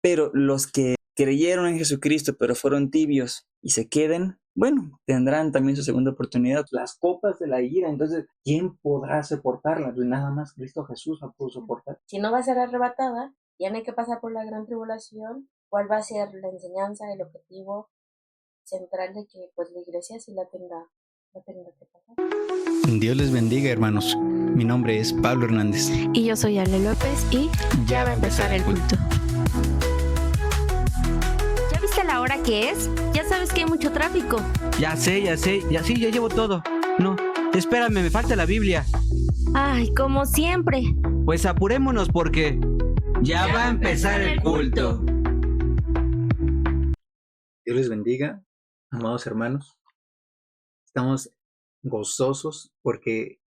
Pero los que creyeron en Jesucristo, pero fueron tibios y se queden, bueno, tendrán también su segunda oportunidad. Las copas de la ira, entonces, ¿quién podrá soportarlas? Pues nada más Cristo Jesús la pudo soportar. Si no va a ser arrebatada, ya no hay que pasar por la gran tribulación. ¿Cuál va a ser la enseñanza, el objetivo central de que pues la iglesia sí la tenga que pasar? Dios les bendiga, hermanos. Mi nombre es Pablo Hernández. Y yo soy Ale López y ya va a empezar el culto. ¿Ya viste la hora que es? Ya sabes que hay mucho tráfico. Ya sé, ya llevo todo. No, espérame, me falta la Biblia. Ay, como siempre. Pues apurémonos porque ya va a empezar el culto. Dios les bendiga, amados hermanos. Estamos gozosos porque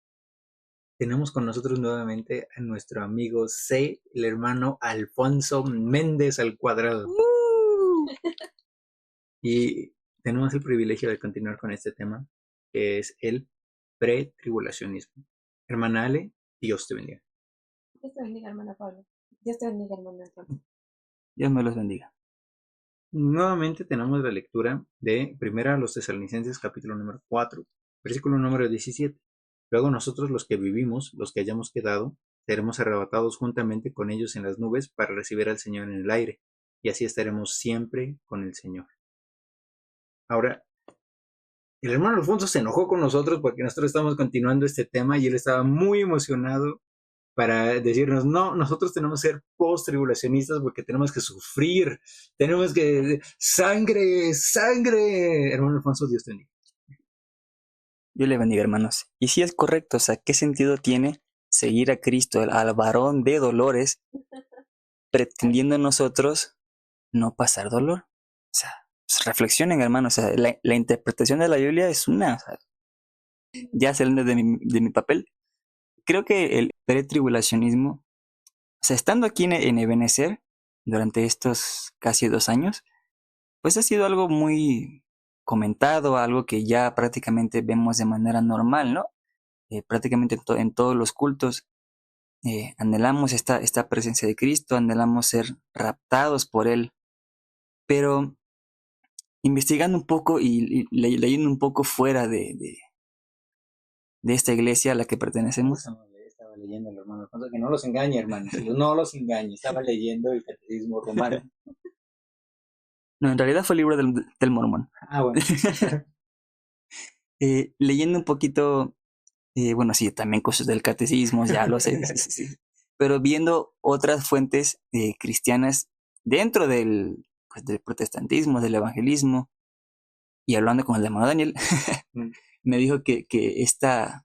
tenemos con nosotros nuevamente a nuestro amigo C, el hermano Alfonso Méndez al cuadrado. Y tenemos el privilegio de continuar con este tema, que es el pretribulacionismo. Hermana Ale, Dios te bendiga. Dios te bendiga, hermana Pablo. Dios te bendiga, hermana Alfonso. Dios me los bendiga. Nuevamente tenemos la lectura de primera a los Tesalonicenses capítulo número 4, versículo número 17. Luego nosotros los que vivimos, los que hayamos quedado, seremos arrebatados juntamente con ellos en las nubes para recibir al Señor en el aire, y así estaremos siempre con el Señor. Ahora, el hermano Alfonso se enojó con nosotros porque nosotros estamos continuando este tema y él estaba muy emocionado para decirnos, no, nosotros tenemos que ser post-tribulacionistas porque tenemos que sufrir, tenemos que, sangre, hermano Alfonso, Dios te bendiga. Dios le bendiga, hermanos. Y si es correcto, o sea, ¿qué sentido tiene seguir a Cristo, al varón de dolores, pretendiendo nosotros no pasar dolor? O sea, pues reflexionen, hermanos. O sea, la interpretación de la Biblia es una. O sea, ya saliendo de mi papel, creo que el pretribulacionismo, o sea, estando aquí en Ebenezer durante estos casi 2 años, pues ha sido algo muy comentado, algo que ya prácticamente vemos de manera normal, ¿no? Prácticamente en todos los cultos anhelamos esta presencia de Cristo, anhelamos ser raptados por Él, pero investigando un poco y leyendo un poco fuera de esta iglesia a la que pertenecemos. Estaba leyendo el hermano Alfonso, que no los engañe, hermanos, no los engañe, estaba leyendo el Catecismo Romano. No, en realidad fue el libro del Mormón. Ah, bueno. Leyendo un poquito, bueno, sí, también cosas del catecismo, ya lo sé, sí. Pero viendo otras fuentes cristianas dentro del protestantismo, del evangelismo, y hablando con el hermano Daniel, me dijo que esta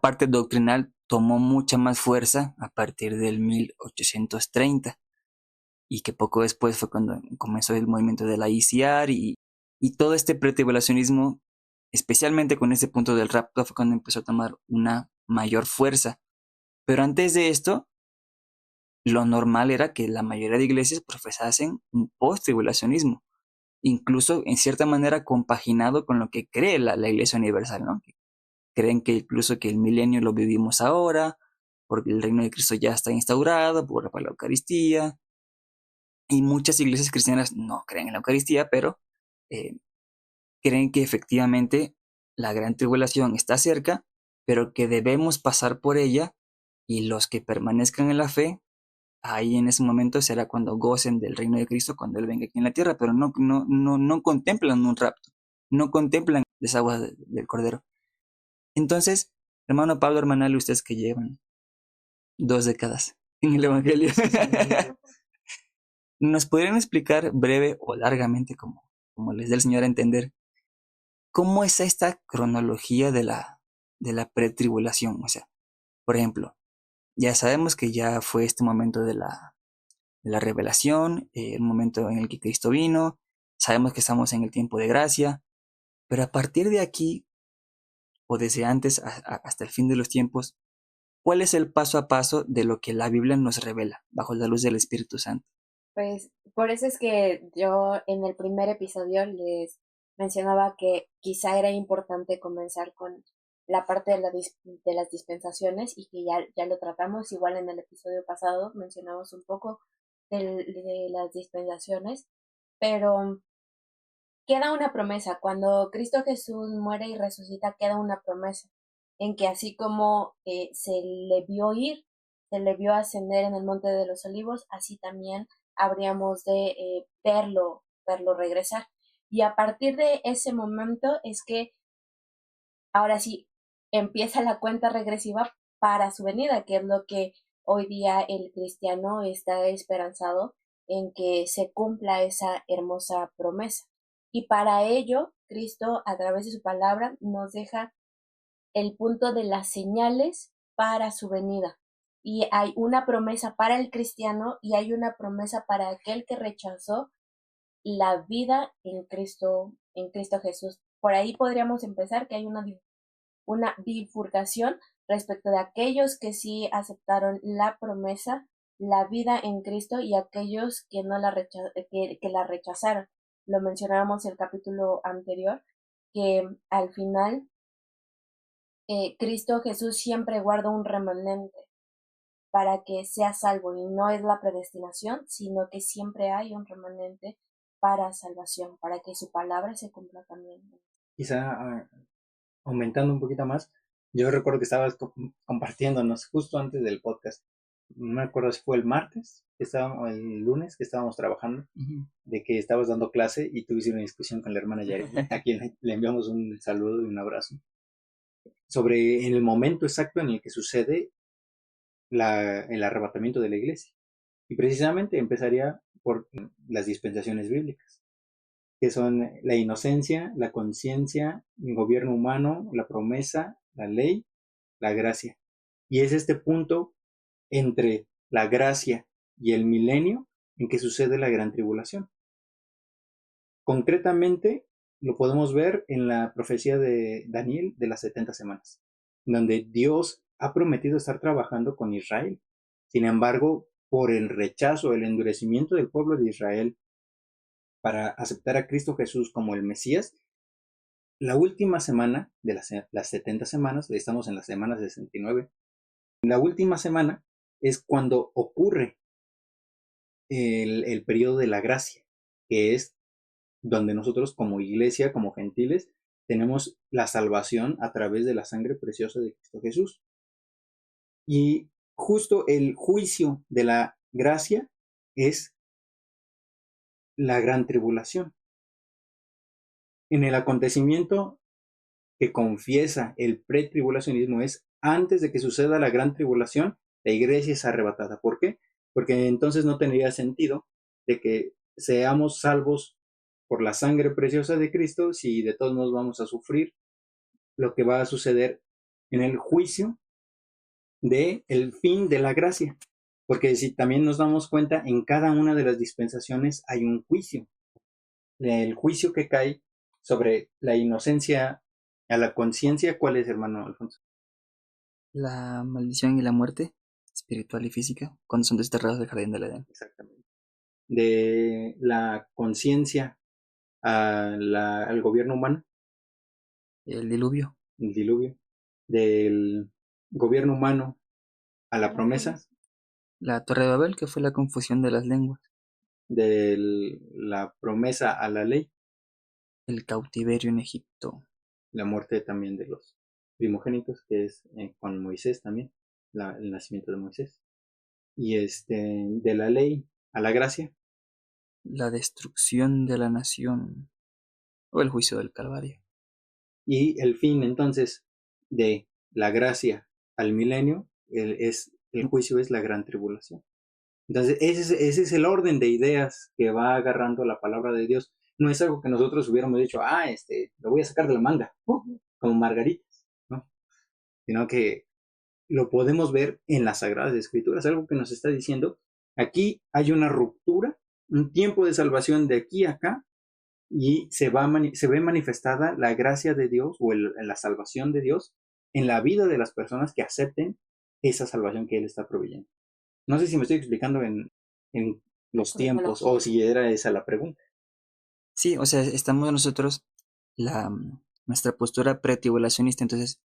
parte doctrinal tomó mucha más fuerza a partir del 1830, y que poco después fue cuando comenzó el movimiento de la ICR y todo este pretribulacionismo, especialmente con ese punto del rapto, fue cuando empezó a tomar una mayor fuerza. Pero antes de esto, lo normal era que la mayoría de iglesias profesasen un post-tribulacionismo, incluso en cierta manera compaginado con lo que cree la Iglesia Universal, ¿no? Creen que incluso que el milenio lo vivimos ahora, porque el reino de Cristo ya está instaurado por la Eucaristía, y muchas iglesias cristianas no creen en la Eucaristía, pero creen que efectivamente la gran tribulación está cerca, pero que debemos pasar por ella, y los que permanezcan en la fe, ahí en ese momento será cuando gocen del reino de Cristo, cuando Él venga aquí en la tierra, pero no contemplan un rapto, no contemplan las aguas del Cordero. Entonces, hermano Pablo, hermana Ale, ustedes que llevan 2 décadas en el Evangelio, ¿nos podrían explicar breve o largamente, como les dé el Señor a entender, cómo es esta cronología de la pretribulación? O sea, por ejemplo, ya sabemos que ya fue este momento de la revelación, el momento en el que Cristo vino, sabemos que estamos en el tiempo de gracia, pero a partir de aquí, o desde antes hasta el fin de los tiempos, ¿cuál es el paso a paso de lo que la Biblia nos revela bajo la luz del Espíritu Santo? Pues por eso es que yo en el primer episodio les mencionaba que quizá era importante comenzar con la parte de las dispensaciones y que ya lo tratamos. Igual en el episodio pasado mencionamos un poco de las dispensaciones, pero queda una promesa. Cuando Cristo Jesús muere y resucita, queda una promesa en que así como se le vio ir, se le vio ascender en el Monte de los Olivos, así también habríamos de verlo regresar. Y a partir de ese momento es que ahora sí empieza la cuenta regresiva para su venida, que es lo que hoy día el cristiano está esperanzado en que se cumpla esa hermosa promesa. Y para ello, Cristo, a través de su palabra, nos deja el punto de las señales para su venida. Y hay una promesa para el cristiano y hay una promesa para aquel que rechazó la vida en Cristo Jesús. Por ahí podríamos empezar que hay una bifurcación respecto de aquellos que sí aceptaron la promesa, la vida en Cristo, y aquellos que no que la rechazaron. Lo mencionábamos en el capítulo anterior, que al final Cristo Jesús siempre guarda un remanente para que sea salvo, y no es la predestinación, sino que siempre hay un remanente para salvación, para que su palabra se cumpla también. Quizá aumentando un poquito más, yo recuerdo que estabas compartiéndonos justo antes del podcast. No me acuerdo si fue el martes, o el lunes que estábamos trabajando, de que estabas dando clase y tuviste una discusión con la hermana Yari, a quien le enviamos un saludo y un abrazo, sobre el momento exacto en el que sucede el arrebatamiento de la iglesia. Y precisamente empezaría por las dispensaciones bíblicas, que son la inocencia, la conciencia, el gobierno humano, la promesa, la ley, la gracia. Y es este punto entre la gracia y el milenio en que sucede la gran tribulación. Concretamente, lo podemos ver en la profecía de Daniel de las 70 semanas, donde Dios ha prometido estar trabajando con Israel. Sin embargo, por el rechazo, el endurecimiento del pueblo de Israel para aceptar a Cristo Jesús como el Mesías, la última semana de las 70 semanas, estamos en la semana 69, la última semana es cuando ocurre el periodo de la gracia, que es donde nosotros como iglesia, como gentiles, tenemos la salvación a través de la sangre preciosa de Cristo Jesús. Y justo el juicio de la gracia es la gran tribulación. En el acontecimiento que confiesa el pretribulacionismo es antes de que suceda la gran tribulación, la iglesia es arrebatada. ¿Por qué? Porque entonces no tendría sentido de que seamos salvos por la sangre preciosa de Cristo si de todos modos vamos a sufrir lo que va a suceder en el juicio del fin de la gracia. Porque si también nos damos cuenta, en cada una de las dispensaciones hay un juicio. El juicio que cae sobre la inocencia a la conciencia, ¿cuál es, hermano Alfonso? La maldición y la muerte espiritual y física, cuando son desterrados del jardín del Edén. Exactamente. De la conciencia al gobierno humano. El diluvio. El diluvio. Del gobierno humano a la promesa. La Torre de Babel, que fue la confusión de las lenguas. De la promesa a la ley. El cautiverio en Egipto. La muerte también de los primogénitos, que es con Moisés también, el nacimiento de Moisés. Y de la ley a la gracia. La destrucción de la nación, o el juicio del Calvario. Y el fin entonces de la gracia al milenio, el juicio es la gran tribulación. Entonces ese es el orden de ideas que va agarrando la palabra de Dios. No es algo que nosotros hubiéramos dicho, lo voy a sacar de la manga, como margaritas, ¿no? Sino que lo podemos ver en las Sagradas Escrituras, algo que nos está diciendo, aquí hay una ruptura, un tiempo de salvación de aquí a acá, y se ve manifestada la gracia de Dios o la salvación de Dios en la vida de las personas que acepten esa salvación que Él está proveyendo. No sé si me estoy explicando en los tiempos o si era esa la pregunta. Sí, o sea, estamos nosotros, nuestra postura pretribulacionista, entonces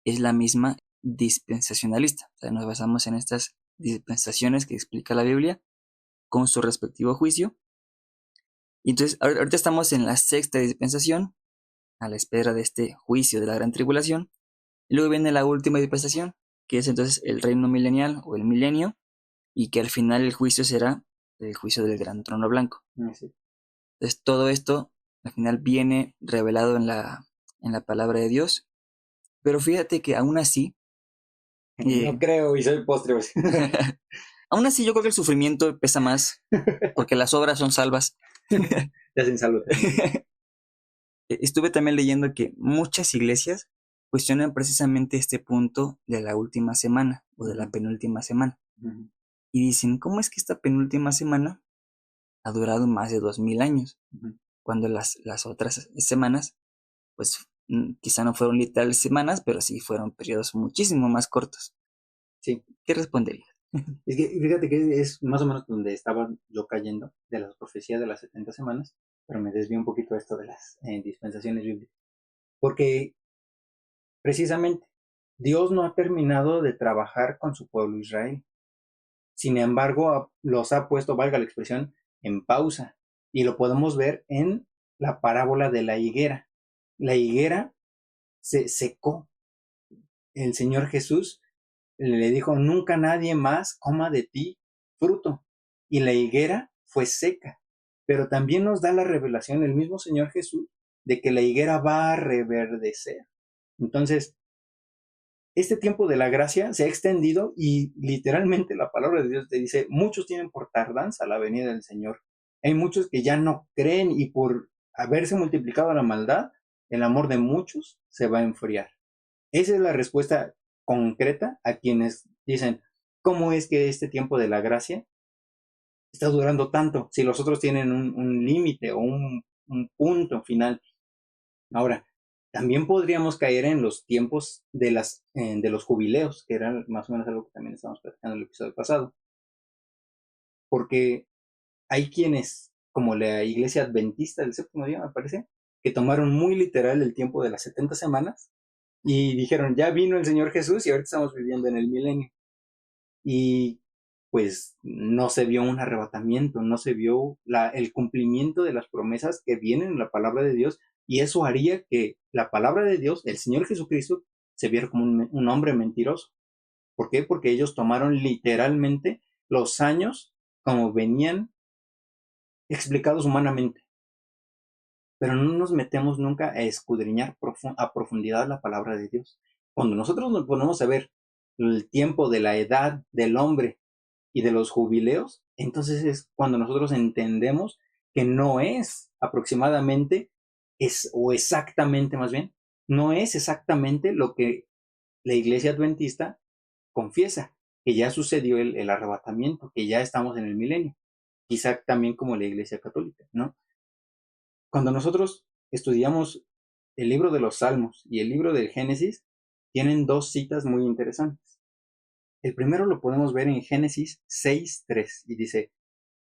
es la misma dispensacionalista. O sea, nos basamos en estas dispensaciones que explica la Biblia con su respectivo juicio. Y entonces ahorita estamos en la sexta dispensación, a la espera de este juicio de la gran tribulación. Y luego viene la última dispensación, que es entonces el reino milenial o el milenio, y que al final el juicio será el juicio del gran trono blanco. Sí. Entonces todo esto al final viene revelado en la palabra de Dios. Pero fíjate que aún así, No creo y soy postre. aún así yo creo que el sufrimiento pesa más, porque las obras son salvas. Te hacen salud. Estuve también leyendo que muchas iglesias cuestionan precisamente este punto de la última semana o de la penúltima semana. Y dicen, ¿cómo es que esta penúltima semana ha durado más de 2000 años? Cuando las otras semanas, pues quizá no fueron literal semanas, pero sí fueron periodos muchísimo más cortos. Sí. ¿Qué responderías? Es que fíjate que es más o menos donde estaba yo cayendo de las profecías de las 70 semanas, pero me desvío un poquito de esto de las dispensaciones bíblicas. Porque precisamente Dios no ha terminado de trabajar con su pueblo Israel. Sin embargo, los ha puesto, valga la expresión, en pausa. Y lo podemos ver en la parábola de la higuera. La higuera se secó. El Señor Jesús le dijo, nunca nadie más coma de ti fruto. Y la higuera fue seca. Pero también nos da la revelación el mismo Señor Jesús de que la higuera va a reverdecer. Entonces, este tiempo de la gracia se ha extendido y literalmente la palabra de Dios te dice, muchos tienen por tardanza la venida del Señor. Hay muchos que ya no creen y por haberse multiplicado la maldad, el amor de muchos se va a enfriar. Esa es la respuesta concreta a quienes dicen, ¿cómo es que este tiempo de la gracia está durando tanto si los otros tienen un límite o un punto final? Ahora, también podríamos caer en los tiempos de los jubileos, que eran más o menos algo que también estábamos platicando en el episodio pasado. Porque hay quienes, como la iglesia adventista del séptimo día, me parece, que tomaron muy literal el tiempo de las 70 semanas y dijeron, ya vino el Señor Jesús y ahorita estamos viviendo en el milenio. Y pues no se vio un arrebatamiento, no se vio el cumplimiento de las promesas que vienen en la palabra de Dios, y eso haría que la palabra de Dios, el Señor Jesucristo, se viera como un hombre mentiroso. ¿Por qué? Porque ellos tomaron literalmente los años como venían explicados humanamente. Pero no nos metemos nunca a escudriñar a profundidad la palabra de Dios. Cuando nosotros nos ponemos a ver el tiempo de la edad del hombre y de los jubileos, entonces es cuando nosotros entendemos que no es aproximadamente, o exactamente más bien, no es exactamente lo que la iglesia adventista confiesa, que ya sucedió el arrebatamiento, que ya estamos en el milenio, quizá también como la iglesia católica, ¿no? Cuando nosotros estudiamos el libro de los Salmos y el libro del Génesis, tienen dos citas muy interesantes. El primero lo podemos ver en Génesis 6:3 y dice,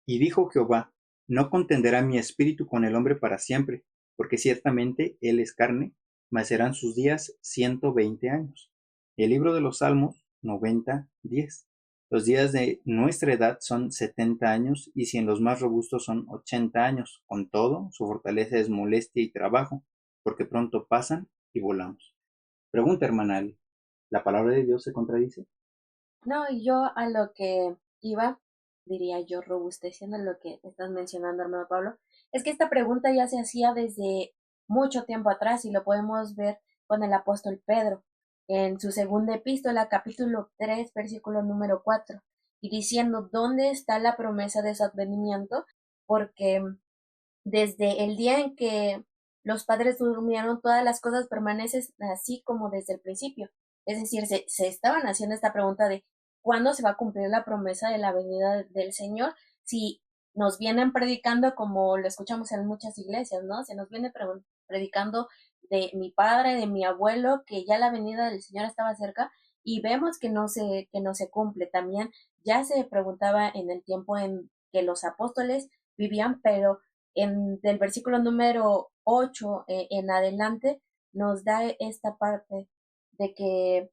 y dijo Jehová, no contenderá mi espíritu con el hombre para siempre, porque ciertamente él es carne, mas serán sus días 120 años. El libro de los Salmos 90:10. Los días de nuestra edad son 70 años y si en los más robustos son 80 años. Con todo, su fortaleza es molestia y trabajo, porque pronto pasan y volamos. Pregunta, hermana Ali, ¿la palabra de Dios se contradice? No, yo a lo que iba, diría yo, robusteciendo lo que estás mencionando, hermano Pablo, es que esta pregunta ya se hacía desde mucho tiempo atrás y lo podemos ver con el apóstol Pedro en su segunda epístola, capítulo 3, versículo número 4, y diciendo, ¿dónde está la promesa de su advenimiento? Porque desde el día en que los padres durmieron, todas las cosas permanecen así como desde el principio. Es decir, se estaban haciendo esta pregunta de ¿cuándo se va a cumplir la promesa de la venida del Señor? Si nos vienen predicando, como lo escuchamos en muchas iglesias, ¿no? Se nos viene predicando de mi padre, de mi abuelo, que ya la venida del Señor estaba cerca, y vemos que no se cumple. También ya se preguntaba en el tiempo en que los apóstoles vivían, pero del versículo número 8 en adelante nos da esta parte de que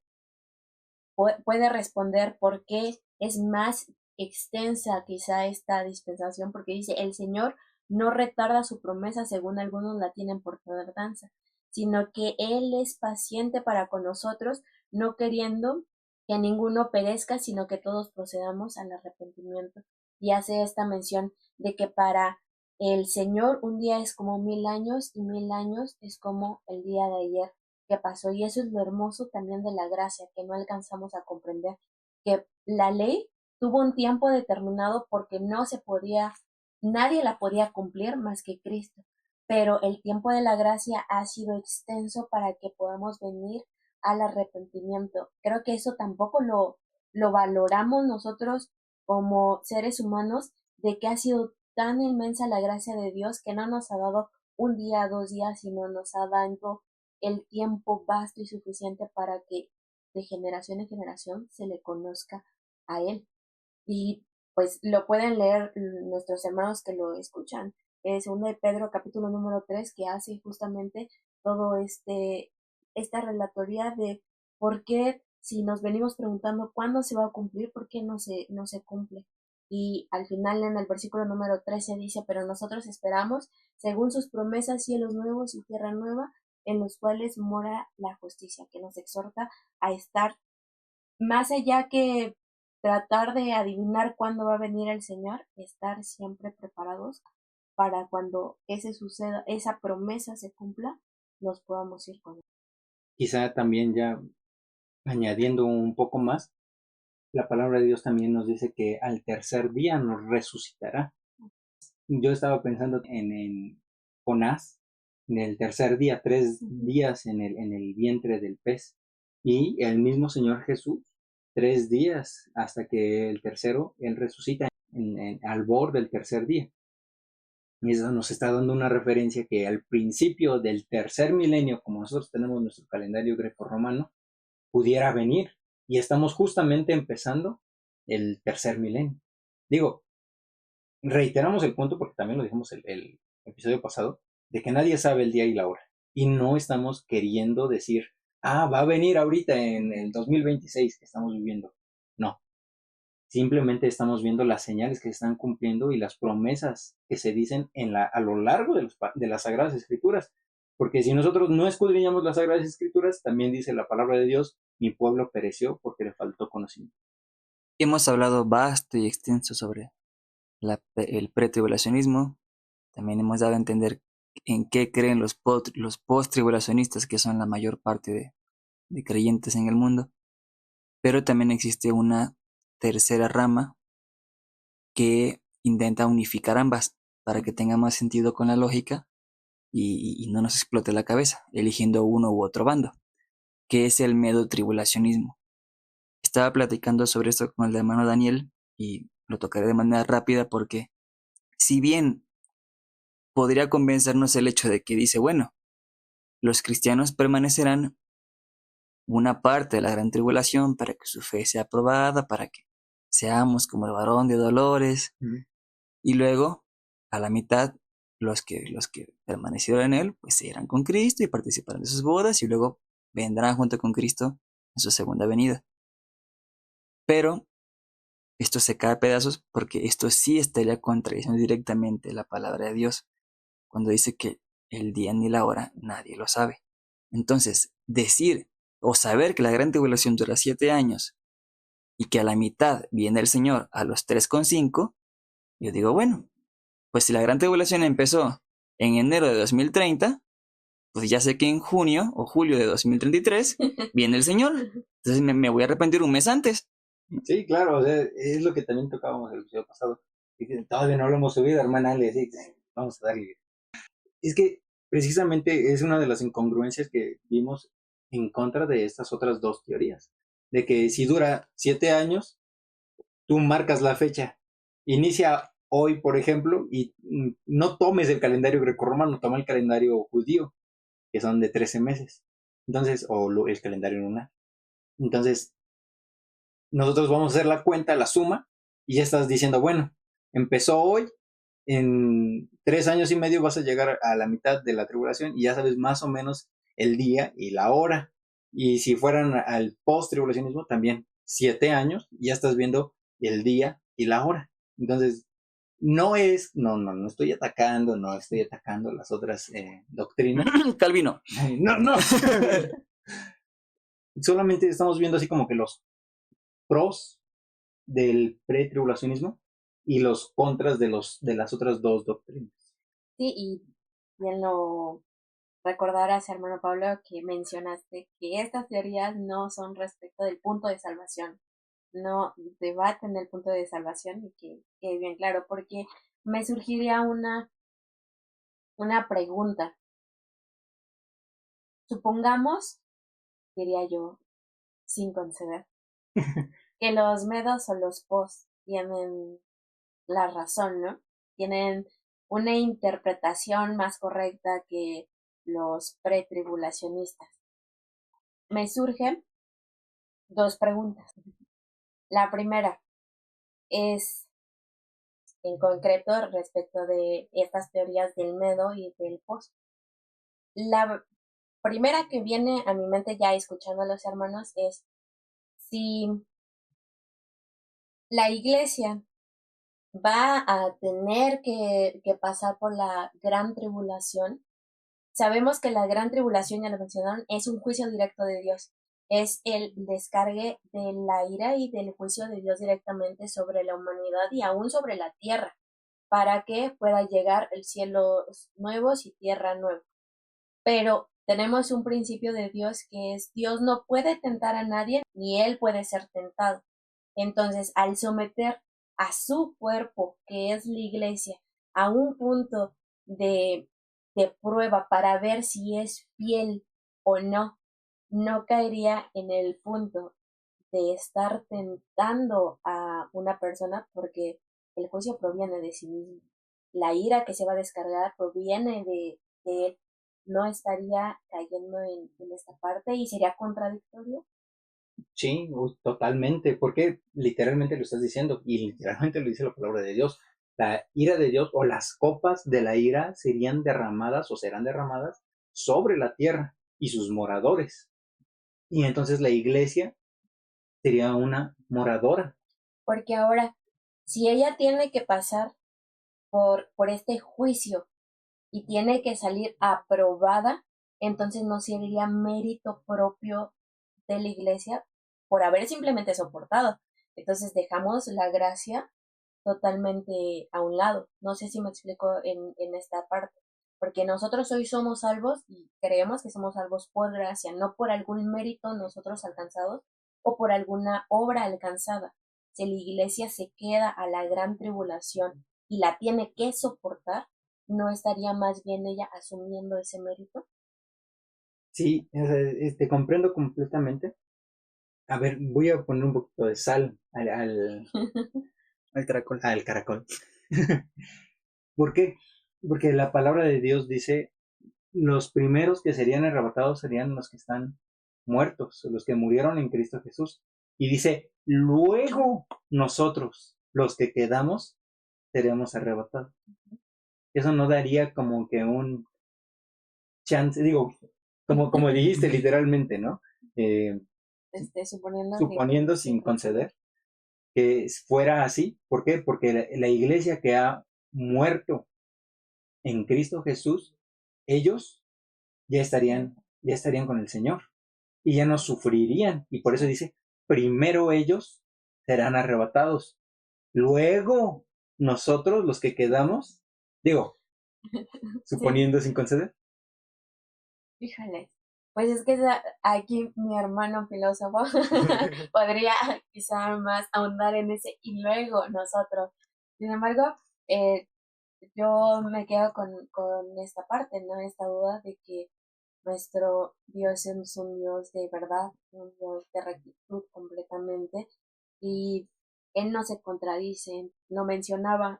puede responder por qué es más extensa quizá esta dispensación, porque dice, el Señor no retarda su promesa según algunos la tienen por tardanza, sino que Él es paciente para con nosotros, no queriendo que ninguno perezca, sino que todos procedamos al arrepentimiento. Y hace esta mención de que para el Señor un día es como 1000 años y 1000 años es como el día de ayer que pasó. Y eso es lo hermoso también de la gracia, que no alcanzamos a comprender, que la ley tuvo un tiempo determinado porque no se podía, nadie la podía cumplir más que Cristo. Pero el tiempo de la gracia ha sido extenso para que podamos venir al arrepentimiento. Creo que eso tampoco lo valoramos nosotros como seres humanos, de que ha sido tan inmensa la gracia de Dios que no nos ha dado un día, 2 días, sino nos ha dado el tiempo vasto y suficiente para que de generación en generación se le conozca a Él. Y pues lo pueden leer nuestros hermanos que lo escuchan. Es 2 de Pedro capítulo número 3, que hace justamente todo esta relatoría de por qué, si nos venimos preguntando cuándo se va a cumplir, por qué no se cumple. Y al final en el versículo número 13 dice, pero nosotros esperamos, según sus promesas, cielos nuevos y tierra nueva, en los cuales mora la justicia, que nos exhorta a estar más allá que tratar de adivinar cuándo va a venir el Señor, estar siempre preparados para cuando ese suceda, esa promesa se cumpla, nos podamos ir con Él. Quizá también ya añadiendo un poco más, la palabra de Dios también nos dice que al tercer día nos resucitará. Yo estaba pensando en Jonás, en el tercer día, 3 días en el vientre del pez, y el mismo Señor Jesús, 3 días hasta que el tercero, Él resucita al borde del tercer día. Y eso nos está dando una referencia que al principio del tercer milenio, como nosotros tenemos nuestro calendario grecorromano, pudiera venir. Y estamos justamente empezando el tercer milenio. Digo, reiteramos el punto porque también lo dijimos el episodio pasado, de que nadie sabe el día y la hora. Y no estamos queriendo decir, va a venir ahorita en el 2026 que estamos viviendo. No. Simplemente estamos viendo las señales que se están cumpliendo y las promesas que se dicen a lo largo de las Sagradas Escrituras. Porque si nosotros no escudriñamos las Sagradas Escrituras, también dice la palabra de Dios, mi pueblo pereció porque le faltó conocimiento. Hemos hablado vasto y extenso sobre el pretribulacionismo. También hemos dado a entender en qué creen los post-tribulacionistas, que son la mayor parte de creyentes en el mundo. Pero también existe una tercera rama que intenta unificar ambas para que tenga más sentido con la lógica y no nos explote la cabeza, eligiendo uno u otro bando, que es el medo-tribulacionismo. Estaba platicando sobre esto con el hermano Daniel y lo tocaré de manera rápida porque si bien podría convencernos el hecho de que dice, bueno, los cristianos permanecerán una parte de la gran tribulación para que su fe sea aprobada, para que seamos como el varón de dolores, y luego a la mitad los que permanecieron en él pues se irán con Cristo y participarán de sus bodas y luego vendrán junto con Cristo en su segunda venida. Pero esto se cae a pedazos porque esto sí estaría contradiciendo directamente la palabra de Dios cuando dice que el día ni la hora nadie lo sabe. Entonces, decir o saber que la gran tribulación dura 7 años y que a la mitad viene el Señor a los 3,5, yo digo, bueno, pues si la gran tribulación empezó en enero de 2030, pues ya sé que en junio o julio de 2033 viene el Señor. Entonces me voy a arrepentir un mes antes. Sí, claro, o sea, es lo que también tocábamos el episodio pasado. Y todavía no lo hemos subido, hermana Ale, sí, vamos a darle. Es que precisamente es una de las incongruencias que vimos en contra de estas otras dos teorías. De que si dura 7 años, tú marcas la fecha. Inicia hoy, por ejemplo, y no tomes el calendario grecorromano, toma el calendario judío, que son de 13 meses. Entonces, o el calendario lunar. Entonces, nosotros vamos a hacer la cuenta, la suma, y ya estás diciendo, bueno, empezó hoy, en 3 años y medio vas a llegar a la mitad de la tribulación y ya sabes más o menos el día y la hora. Y si fueran al post-tribulacionismo, también 7 años, ya estás viendo el día y la hora. Entonces, no estoy atacando las otras doctrinas. Calvino. No. Solamente estamos viendo así como que los pros del pretribulacionismo y los contras de las otras dos doctrinas. Sí, y bien lo recordarás, hermano Pablo, que mencionaste que estas teorías no son respecto del punto de salvación, no debaten el punto de salvación y que quede bien claro, porque me surgiría una pregunta. Supongamos, diría yo, sin conceder, que los medos o los pos tienen la razón, ¿no? Tienen una interpretación más correcta que los pretribulacionistas. Me surgen dos preguntas. La primera es en concreto respecto de estas teorías del medo y del pos. La primera que viene a mi mente ya escuchando a los hermanos es si la iglesia va a tener que pasar por la gran tribulación. Sabemos que la gran tribulación, ya lo mencionaron, es un juicio directo de Dios. Es el descargue de la ira y del juicio de Dios directamente sobre la humanidad y aún sobre la tierra, para que pueda llegar el cielo nuevos y tierra nueva. Pero tenemos un principio de Dios que es Dios no puede tentar a nadie, ni él puede ser tentado. Entonces, al someter a su cuerpo, que es la iglesia, a un punto de, de prueba para ver si es fiel o no, no caería en el punto de estar tentando a una persona porque el juicio proviene de sí mismo. La ira que se va a descargar proviene de él. No estaría cayendo en esta parte y sería contradictorio. Sí, totalmente, porque literalmente lo estás diciendo y literalmente lo dice la palabra de Dios. La ira de Dios o las copas de la ira serían derramadas o serán derramadas sobre la tierra y sus moradores. Y entonces la iglesia sería una moradora. Porque ahora, si ella tiene que pasar por este juicio y tiene que salir aprobada, entonces no sería mérito propio de la iglesia por haber simplemente soportado. Entonces dejamos la gracia totalmente a un lado. No sé si me explico en esta parte. Porque nosotros hoy somos salvos y creemos que somos salvos por gracia, no por algún mérito nosotros alcanzados o por alguna obra alcanzada. Si la iglesia se queda a la gran tribulación y la tiene que soportar, ¿no estaría más bien ella asumiendo ese mérito? Sí, te comprendo completamente. A ver, voy a poner un poquito de sal El caracol. al caracol. ¿Por qué? Porque la palabra de Dios dice, los primeros que serían arrebatados serían los que están muertos, los que murieron en Cristo Jesús. Y dice, luego nosotros, los que quedamos, seremos arrebatados. Eso no daría como que un chance, digo, como dijiste literalmente, ¿no? Suponiendo sin conceder que fuera así. ¿Por qué? Porque la iglesia que ha muerto en Cristo Jesús, ellos ya estarían con el Señor y ya no sufrirían. Y por eso dice, primero ellos serán arrebatados, luego nosotros los que quedamos, digo, suponiendo sin conceder. Híjole, pues es que aquí mi hermano filósofo podría quizá más ahondar en ese y luego nosotros. Sin embargo, yo me quedo con esta parte, ¿no? Esta duda de que nuestro Dios es un Dios de verdad, un Dios de rectitud completamente y Él no se contradice, lo mencionaba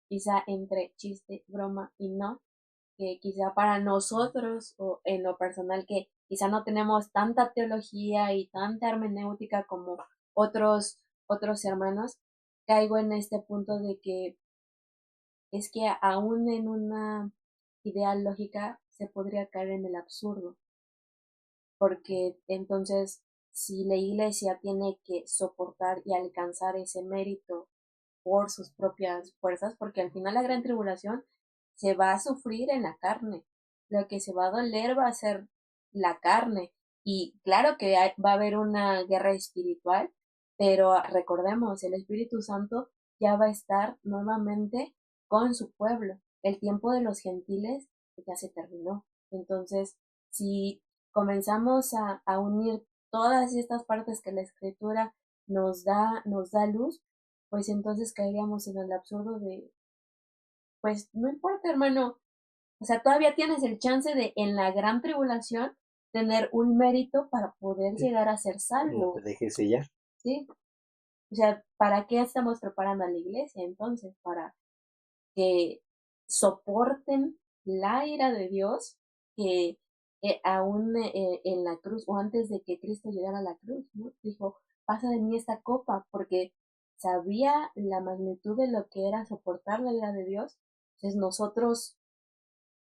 quizá entre chiste, broma y no, que quizá para nosotros o en lo personal que quizá no tenemos tanta teología y tanta hermenéutica como otros hermanos, caigo en este punto de que es que aún en una idea lógica se podría caer en el absurdo, porque entonces si la iglesia tiene que soportar y alcanzar ese mérito por sus propias fuerzas, porque al final la gran tribulación se va a sufrir en la carne. Lo que se va a doler va a ser la carne. Y claro que va a haber una guerra espiritual, pero recordemos, el Espíritu Santo ya va a estar nuevamente con su pueblo. El tiempo de los gentiles ya se terminó. Entonces, si comenzamos a unir todas estas partes que la escritura nos da luz, pues entonces caeríamos en el absurdo de, pues no importa, hermano, o sea, todavía tienes el chance de en la gran tribulación tener un mérito para poder llegar a ser No salvo, te dejes sellar. ¿sí? O sea, ¿para qué estamos preparando a la iglesia entonces? Para que soporten la ira de Dios que aún en la cruz o antes de que Cristo llegara a la cruz, ¿no? Dijo, pasa de mí esta copa, porque sabía la magnitud de lo que era soportar la ira de Dios. Entonces nosotros,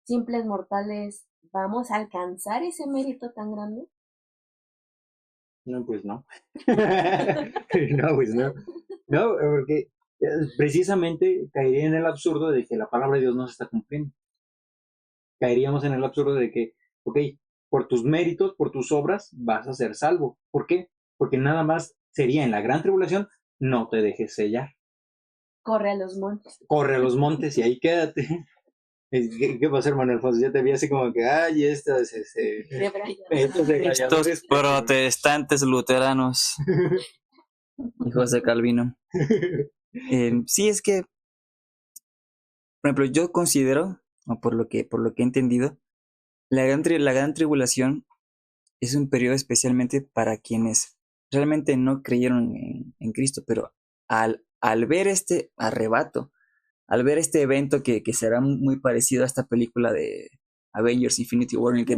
simples mortales, ¿vamos a alcanzar ese mérito tan grande? No, pues no. No, pues no. No, porque precisamente caería en el absurdo de que la palabra de Dios no se está cumpliendo. Caeríamos en el absurdo de que, ok, por tus méritos, por tus obras, vas a ser salvo. ¿Por qué? Porque nada más sería en la gran tribulación, no te dejes sellar. Corre a los montes. Corre a los montes y ahí quédate. ¿Qué pasó, hermano Alfonso? Ya te vi así como que, ay, estos Estos protestantes luteranos, hijos de Calvino. Sí, es que, por ejemplo, yo considero, o por lo que he entendido, la gran tribulación es un periodo especialmente para quienes realmente no creyeron en Cristo, pero al ver este arrebato, al ver este evento que será muy parecido a esta película de Avengers Infinity War, en el que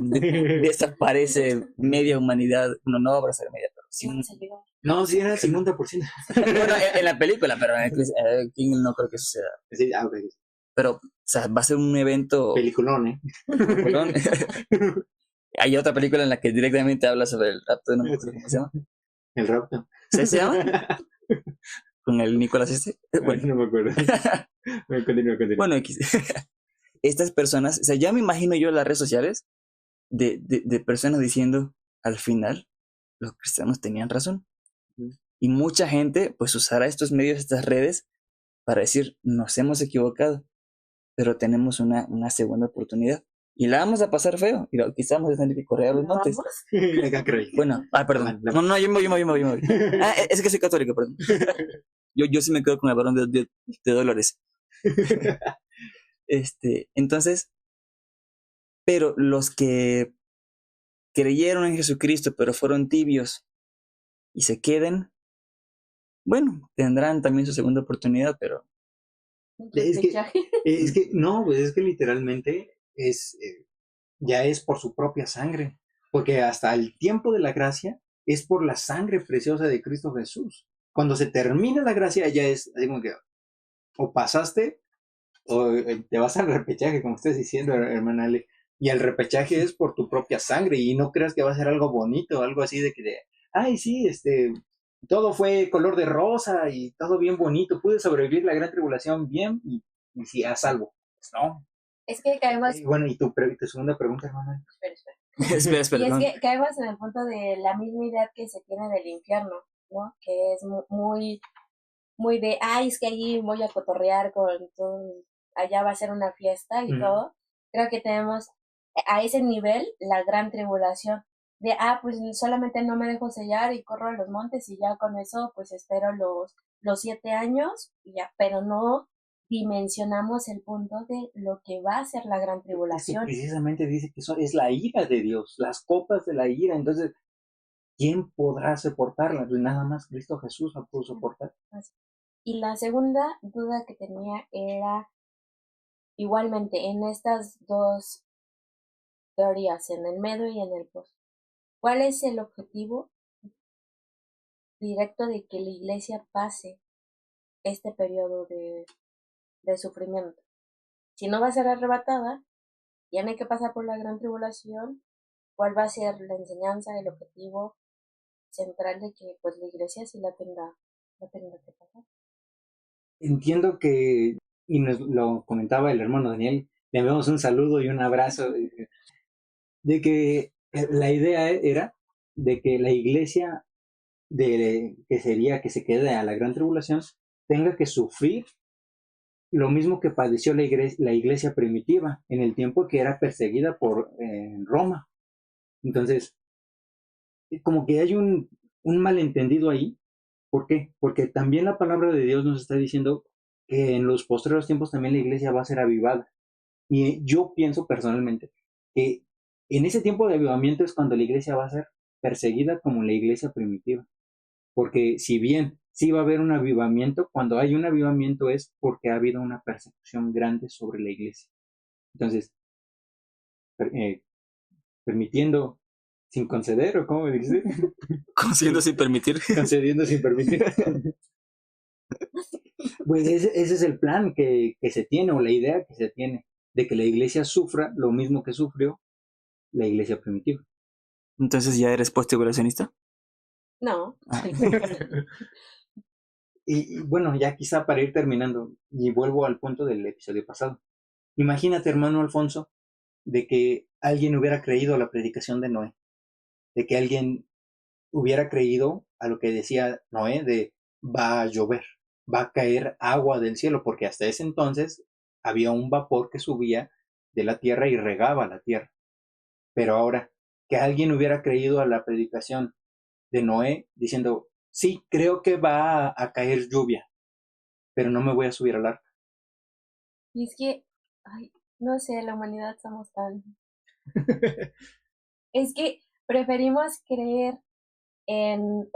desaparece media humanidad, no, no va a aparecer media, pero sí No, sí era el 50%. bueno, en la película, pero aquí no creo que suceda. Sí, ok. Pero, o sea, va a ser un evento... Peliculón, ¿eh? Perdón. Hay otra película en la que directamente habla sobre el rapto, no me acuerdo cómo se llama. El rapto. ¿Se llama? Con el Nicolás este. Bueno, no me acuerdo. Continúa. Bueno, estas personas, o sea, ya me imagino yo las redes sociales de personas diciendo, al final, los cristianos tenían razón. Y mucha gente, pues, usará estos medios, estas redes, para decir, nos hemos equivocado, pero tenemos una segunda oportunidad. Y la vamos a pasar feo. Y quizás vamos a tener que correr a los montes. Bueno, perdón. No, yo me voy. Es que soy católico, perdón. Yo sí me quedo con el varón de Dolores. Entonces, pero los que creyeron en Jesucristo, pero fueron tibios y se queden, bueno, tendrán también su segunda oportunidad, pero... Es que no, pues es que literalmente ya es por su propia sangre, porque hasta el tiempo de la gracia es por la sangre preciosa de Cristo Jesús. Cuando se termina la gracia ya es así como que o pasaste o te vas al repechaje, como estás diciendo, hermana Ale, y el repechaje es por tu propia sangre y no creas que va a ser algo bonito, algo así de que, ay, sí, todo fue color de rosa y todo bien bonito, pude sobrevivir la gran tribulación bien y sí, a salvo. Pues no. Es que caemos... Bueno, ¿y tu segunda pregunta, hermana? Espera, y es que caemos en el punto de la misma idea que se tiene del infierno, ¿no? Que es muy, muy de, ay, es que allí voy a cotorrear con todo, allá va a ser una fiesta y todo. Creo que tenemos a ese nivel la gran tribulación de, pues solamente no me dejo sellar y corro a los montes y ya con eso pues espero los 7 años y ya, pero no dimensionamos el punto de lo que va a ser la gran tribulación. Es que precisamente dice que es la ira de Dios, las copas de la ira. Entonces, ¿quién podrá soportarla? Pues nada más Cristo Jesús la pudo soportar. Y la segunda duda que tenía era, igualmente, en estas dos teorías, en el medio y en el post, ¿cuál es el objetivo directo de que la iglesia pase este periodo de sufrimiento? Si no va a ser arrebatada, tiene que pasar por la gran tribulación. ¿Cuál va a ser la enseñanza, el objetivo central de que pues la iglesia sí la tenga que pasar? entiendo que, y nos lo comentaba el hermano Daniel, le enviamos un saludo y un abrazo, de que la idea era de que la iglesia que sería que se quede a la gran tribulación tenga que sufrir lo mismo que padeció la iglesia primitiva en el tiempo que era perseguida por Roma. Entonces, como que hay un malentendido ahí. ¿Por qué? Porque también la palabra de Dios nos está diciendo que en los postreros tiempos también la iglesia va a ser avivada. Y yo pienso personalmente que en ese tiempo de avivamiento es cuando la iglesia va a ser perseguida como la iglesia primitiva. Porque si bien sí va a haber un avivamiento, cuando hay un avivamiento es porque ha habido una persecución grande sobre la iglesia. Entonces, permitiendo sin conceder, ¿o cómo me dice? Concediendo sin permitir. Concediendo sin permitir. Pues ese es el plan que se tiene, o la idea que se tiene, de que la iglesia sufra lo mismo que sufrió la iglesia primitiva. Entonces, ¿ya eres post-tribulacionista? No. Y bueno, ya quizá para ir terminando, y vuelvo al punto del episodio pasado. Imagínate, hermano Alfonso, de que alguien hubiera creído a la predicación de Noé, de que alguien hubiera creído a lo que decía Noé de va a llover, va a caer agua del cielo, porque hasta ese entonces había un vapor que subía de la tierra y regaba la tierra. Pero ahora, que alguien hubiera creído a la predicación de Noé diciendo, sí, creo que va a caer lluvia, pero no me voy a subir al arca. Y es que, no sé, la humanidad somos tan... Es que preferimos creer en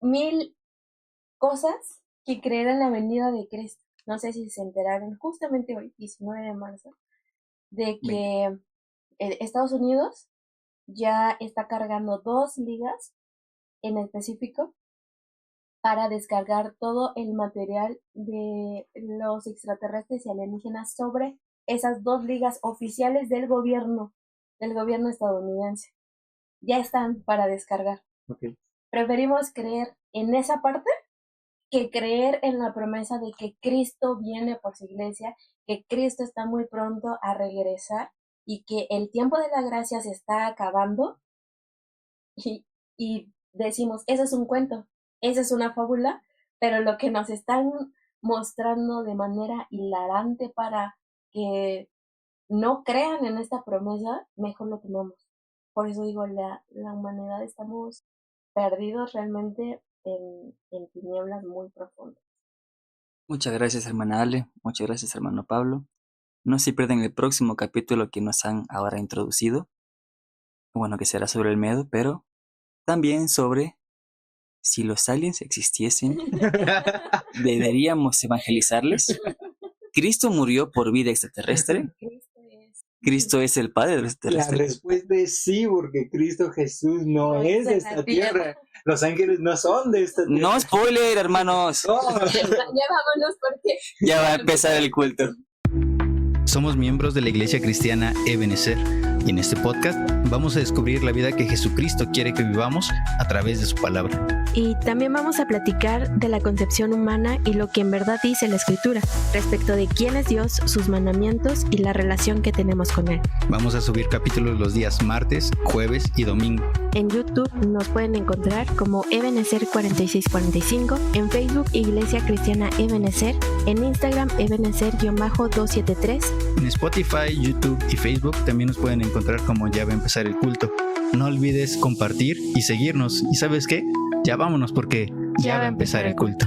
1000 cosas que creer en la venida de Cristo. No sé si se enteraron justamente hoy, 19 de marzo, de que Estados Unidos ya está cargando 2 ligas en específico para descargar todo el material de los extraterrestres y alienígenas sobre esas 2 ligas oficiales del gobierno estadounidense. Ya están para descargar. Okay. Preferimos creer en esa parte que creer en la promesa de que Cristo viene por su iglesia, que Cristo está muy pronto a regresar y que el tiempo de la gracia se está acabando y decimos, eso es un cuento, esa es una fábula, pero lo que nos están mostrando de manera hilarante para que no crean en esta promesa, mejor lo tomamos. Por eso digo, la humanidad estamos perdidos realmente en tinieblas muy profundas. Muchas gracias, hermana Ale. Muchas gracias, hermano Pablo. No se pierdan el próximo capítulo que nos han ahora introducido. Bueno, que será sobre el miedo, pero también sobre si los aliens existiesen, ¿deberíamos evangelizarles? ¿Cristo murió por vida extraterrestre? ¿Cristo es el Padre de los extraterrestres? La respuesta es sí, porque Cristo Jesús no es de esta tierra. Los ángeles no son de esta tierra. No spoiler, hermanos. No. Ya vámonos porque Ya va a empezar el culto. Somos miembros de la Iglesia Cristiana Ebenezer y en este podcast vamos a descubrir la vida que Jesucristo quiere que vivamos a través de su palabra. Y también vamos a platicar de la concepción humana y lo que en verdad dice la Escritura respecto de quién es Dios, sus mandamientos y la relación que tenemos con Él. Vamos a subir capítulos los días martes, jueves y domingo. En YouTube nos pueden encontrar como Ebenezer 4645, en Facebook Iglesia Cristiana Ebenezer, en Instagram Ebenezer-273. En Spotify, YouTube y Facebook también nos pueden encontrar como Ya va a empezar el culto. No olvides compartir y seguirnos. ¿Y sabes qué? Ya vámonos porque ya va a empezar el culto.